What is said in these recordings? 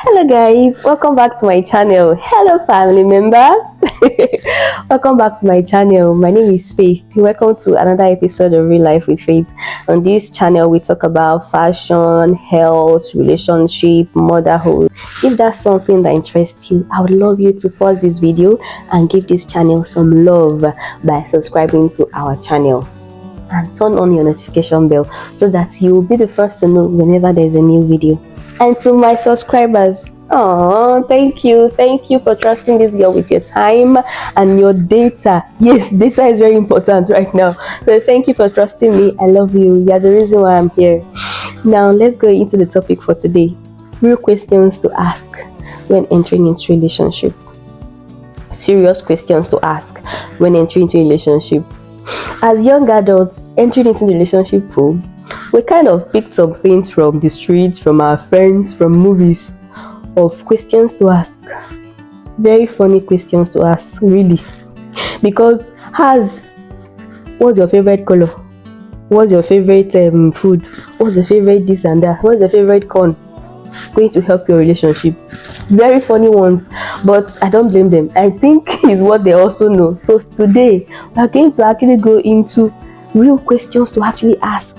Hello guys, welcome back to my channel. Hello family members. Welcome back to my channel. My name is Faith. Welcome to another episode of Real Life with Faith. On this channel we talk about fashion, health, relationship, motherhood. If that's something that interests you, I would love you to pause this video and give this channel some love by subscribing to our channel and turn on your notification bell so that you will be the first to know whenever there's a new video. And to my subscribers, thank you for trusting this girl with your time and your data. Yes, data is very important right now, so thank you for trusting me. I love you. You're the reason why I'm here. Now let's go into the topic for today. Real questions to ask when entering into relationship. Serious questions to ask when entering into relationship. As young adults entering into the relationship pool, we kind of picked some things from the streets, from our friends, from movies, of questions to ask. Very funny questions to ask, really. Because what's your favorite color? What's your favorite food? What's your favorite this and that? What's your favorite corn? Going to help your relationship. Very funny ones, but I don't blame them. I think it's what they also know. So today we are going to actually go into real questions to actually ask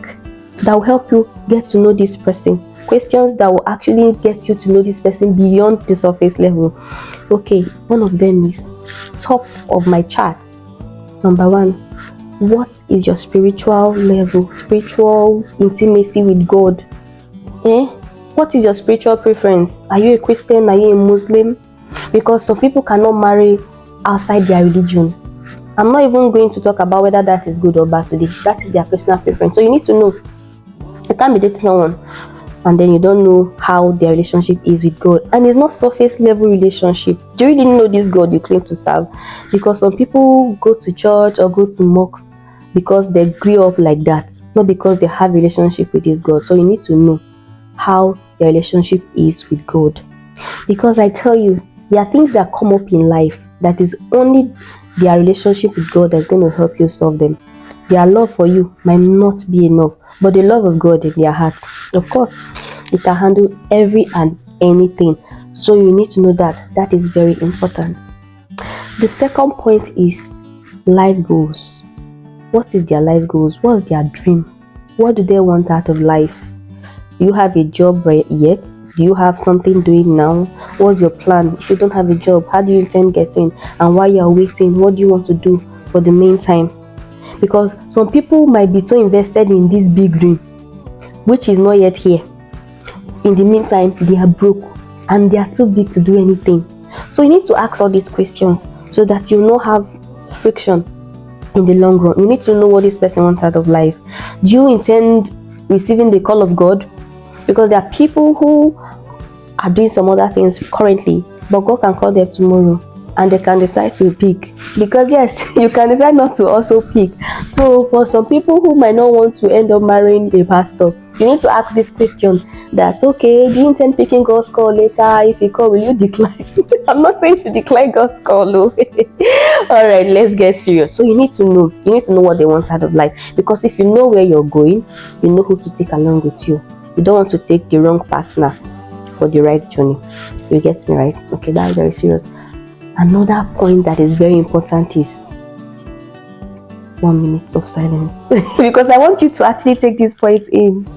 that will help you get to know this person. Questions that will actually get you to know this person beyond the surface level. Okay, one of them is top of my chart. Number one, what is your spiritual level, spiritual intimacy with God? What is your spiritual preference? Are you a Christian? Are you a Muslim? Because some people cannot marry outside their religion. I'm not even going to talk about whether that is good or bad today. That is their personal preference. So you need to know. You can't be dating someone and then you don't know how their relationship is with God. And it's not surface level relationship. Do you really know this God you claim to serve? Because some people go to church or go to mosques because they grew up like that, not because they have a relationship with this God. So you need to know how their relationship is with God. Because I tell you, there are things that come up in life that is only their relationship with God that's going to help you solve them. Their love for you might not be enough, but the love of God in their heart, of course, it can handle every and anything. So you need to know that is very important. The second point is life goals. What is their life goals? What's their dream? What do they want out of life? Do you have a job yet? Do you have something doing now? What's your plan? If you don't have a job, how do you intend getting? And while you're waiting, what do you want to do for the meantime? Because some people might be so invested in this big dream, which is not yet here. In the meantime, they are broke and they are too big to do anything. So you need to ask all these questions so that you not have friction in the long run. You need to know what this person wants out of life. Do you intend receiving the call of God? Because there are people who are doing some other things currently, but God can call them tomorrow and they can decide to pick. Because yes, you can decide not to also pick. So for some people who might not want to end up marrying a pastor, you need to ask this question. That's okay. Do you intend picking God's call later? If you call, will you decline? I'm not saying to decline God's call. No. All right, let's get serious. So you need to know. You need to know what they want out of life. Because if you know where you're going, you know who to take along with you. You don't want to take the wrong partner for the right journey. You get me, right? Okay, that's very serious. Another point that is very important is 1 minute of silence. Because I want you to actually take these points in.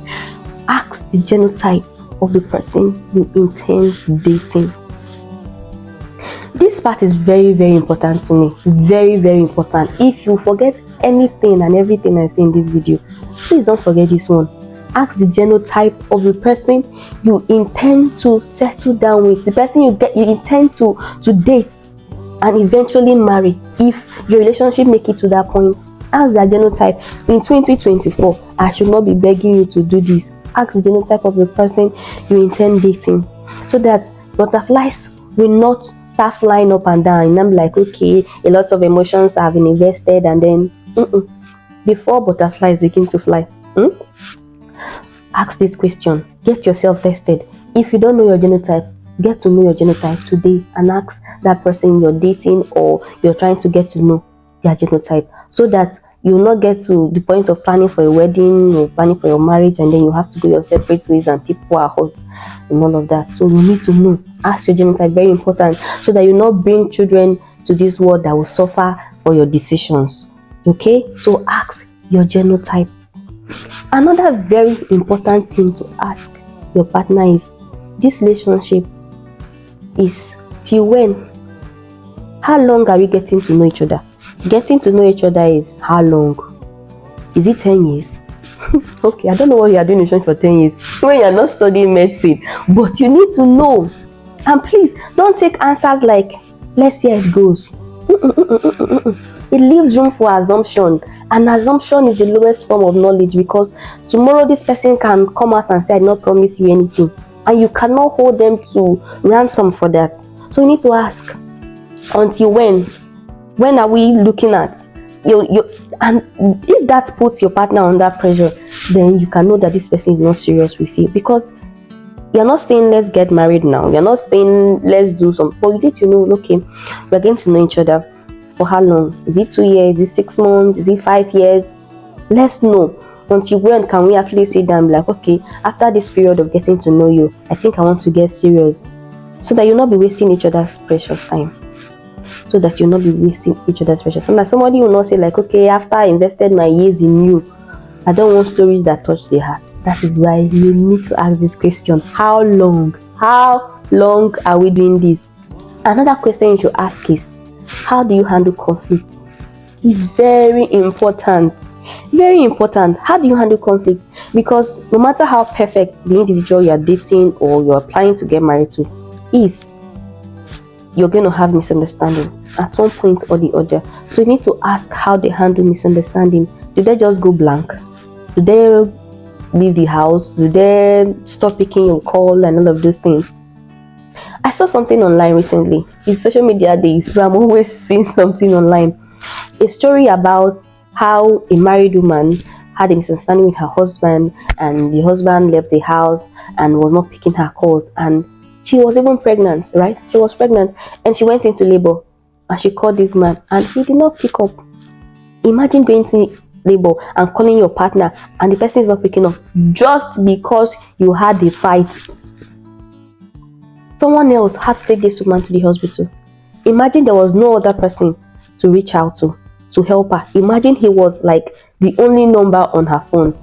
Ask the genotype of the person you intend dating. This part is very, very important to me. Very, very important. If you forget anything and everything I say in this video, please don't forget this one. Ask the genotype of the person you intend to settle down with, the person you intend to date and eventually marry. If your relationship make it to that point, ask their genotype. In 2024, I should not be begging you to do this. Ask the genotype of the person you intend dating, so that butterflies will not start flying up and down. And I'm like, okay, a lot of emotions have been invested, and then before butterflies begin to fly. Ask this question. Get yourself tested. If you don't know your genotype, get to know your genotype today and ask that person you're dating or you're trying to get to know their genotype, so that you will not get to the point of planning for a wedding or planning for your marriage, and then you have to go your separate ways and people are hurt and all of that. So you need to know. Ask your genotype, very important, so that you not bring children to this world that will suffer for your decisions. Okay, so ask your genotype. Another very important thing to ask your partner is, this relationship is till when? How long are we getting to know each other? Getting to know each other is how long? Is it 10 years? Okay, I don't know what you are doing for 10 years when you are not studying medicine, but you need to know. And please don't take answers like, let's see how it goes. It leaves room for assumption, and assumption is the lowest form of knowledge, because tomorrow this person can come out and say, I did not promise you anything, and you cannot hold them to ransom for that. So you need to ask, until when are we looking at? And if that puts your partner under pressure, then you can know that this person is not serious with you, because you're not saying let's get married now, you're not saying let's do something, but you need to know, okay, we're getting to know each other for how long? Is it 2 years? Is it 6 months? Is it 5 years? Let's know. Until when can we actually sit down and be like, okay, after this period of getting to know you, I think I want to get serious, so that you'll not be wasting each other's precious time. So that you'll not be wasting each other's precious time. So that somebody will not say like, okay, after I invested my years in you, I don't want stories that touch the heart. That is why you need to ask this question. How long? How long are we doing this? Another question you should ask is, how do you handle conflict? It's very important. Very important. How do you handle conflict? Because no matter how perfect the individual you are dating or you are planning to get married to is, you're going to have misunderstanding at one point or the other. So you need to ask how they handle misunderstanding. Do they just go blank? Do they leave the house? Do they stop picking your call and all of those things? I saw something online recently. It's social media days, so I'm always seeing something online. A story about how a married woman had a misunderstanding with her husband, and the husband left the house and was not picking her calls, and she was even pregnant, right? She was pregnant and she went into labor, and she called this man and he did not pick up. Imagine going to labor and calling your partner and the person is not picking up just because you had a fight. Someone else had to take this woman to the hospital. Imagine there was no other person to reach out to help her. Imagine he was like the only number on her phone.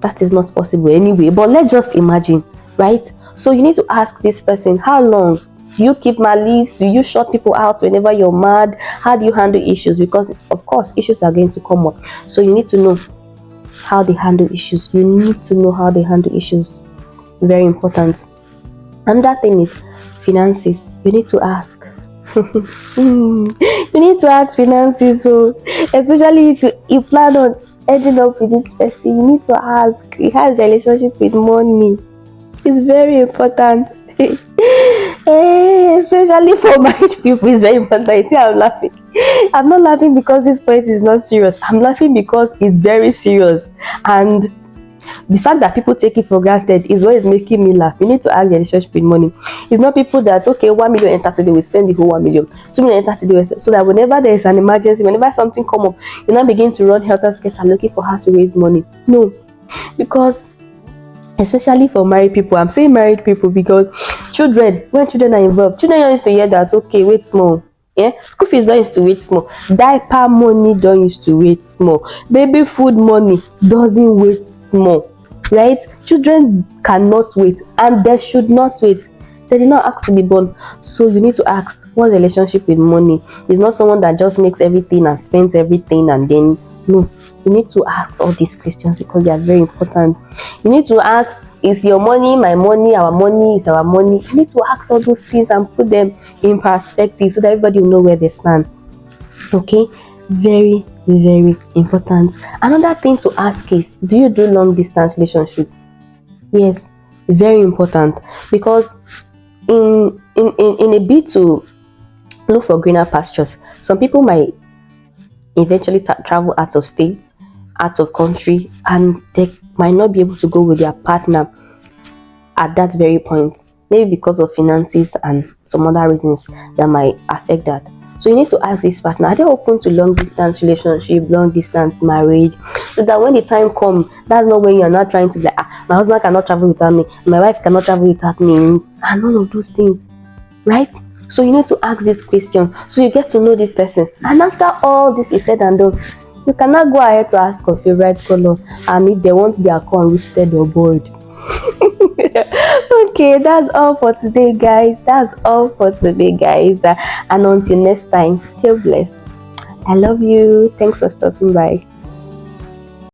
That is not possible anyway, but let's just imagine, right? So you need to ask this person, how long? Do you keep malice? Do you shut people out whenever you're mad? How do you handle issues? Because of course issues are going to come up. So you need to know how they handle issues. You need to know how they handle issues. Very important. Another thing is finances. You need to ask. You need to ask finances. So especially if you plan on ending up with this person, you need to ask. He has a relationship with money. It's very important. Especially for married people, it's very important. See, I'm laughing. I'm not laughing because this point is not serious. I'm laughing because it's very serious. And the fact that people take it for granted is what is making me laugh. You need to ask your relationship with money. It's not people that, okay, 1 million enter today, we spend the whole 1 million. 2 million enter today, so that whenever there is an emergency, whenever something come up, you now begin to run helter skelter looking for how to raise money. No, because especially for married people, I'm saying married people because when children are involved, children used to hear that, okay, wait small. Yeah, school fees don't used to wait small. Diaper money don't used to wait small. Baby food money doesn't wait small, right? Children cannot wait, and they should not wait. They did not ask to be born. So you need to ask, what's the relationship with money? It's not someone that just makes everything and spends everything and then, no. You need to ask all these questions because they are very important. You need to ask, is your money my money? Our money is our money. You need to ask all those things and put them in perspective so that everybody will know where they stand. Okay, very, very important. Another thing to ask is, do you do long distance relationship? Yes, very important, because in a bid to look for greener pastures, some people might eventually travel out of state, out of country, and they might not be able to go with their partner at that very point, maybe because of finances and some other reasons that might affect that. So you need to ask this partner, are they open to long distance relationship, long distance marriage? So that when the time comes, that's not when you're not trying to be like, my husband cannot travel without me, my wife cannot travel without me, and none of those things, right? So you need to ask this question so you get to know this person. And after all this is said and done, you cannot go ahead to ask of favorite color and if they want their corn roasted or boiled. Okay, that's all for today, guys. That's all for today, guys. And until next time, stay blessed. I love you. Thanks for stopping by.